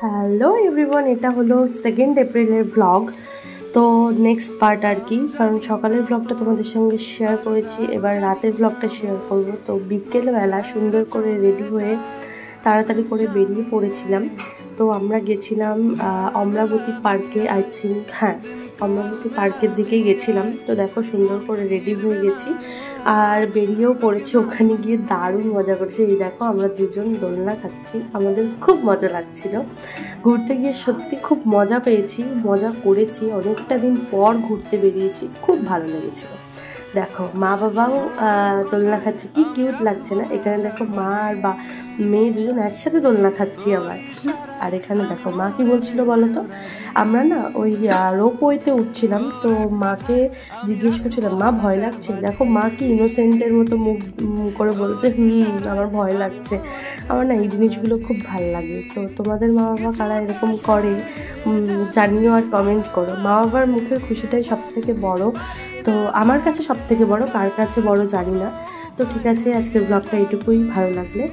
Hello everyone, এটা হলো 2nd এপ্রিলের ব্লগ। তো নেক্সট পার্ট আর কি, কারণ সকালের ব্লগটা তোমাদের সঙ্গে শেয়ার করেছি, এবার রাতের ব্লগটা শেয়ার করব। তো বিকেলবেলা সুন্দর করে রেডি হয়ে তাড়াতাড়ি করে বেরিয়ে পড়েছিলাম। তো আমরা গেছিলাম অমরাবতী পার্কে, আই থিঙ্ক, হ্যাঁ অমরাবতী পার্কের দিকেই গেছিলাম। তো দেখো সুন্দর করে রেডি হয়ে গেছি আর বেরিয়েও পড়েছি। ওখানে গিয়ে দারুণ মজা করছি। এই দেখো আমরা দুজন দোলনা খাচ্ছি, আমাদের খুব মজা লাগছিল। ঘুরতে গিয়ে সত্যি খুব মজা পেয়েছি, মজা করেছি, অনেকটা দিন পর ঘুরতে বেরিয়েছি, খুব ভালো লেগেছিল। দেখো মা বাবাও দোলনা খাচ্ছে, কি কিউট লাগছে না? এখানে দেখো মা আর মেয়ে দুজন একসাথে দোলনা খাচ্ছি আবার। আর এখানে দেখো মা কি বলছিল বলো তো, আমরা না ওই রোপওয়েতে উঠছিলাম, তো মাকে জিজ্ঞেস করছিলাম মা ভয় লাগছে? দেখো মা কি ইনোসেন্টের মতো মুখ করে বলছে আমার ভয় লাগছে। আমার না এই জিনিসগুলো খুব ভালো লাগে। তো তোমাদের মা বাবা কারা এরকম করে জানিও আর কমেন্ট করো। মা বাবার মুখের খুশিটাই সবথেকে বড়। তো আমার কাছে সবথেকে বড়, কার কাছে বড় জানি না। তো ঠিক আছে, আজকের ব্লগটা এইটুকুই। ভালো লাগলে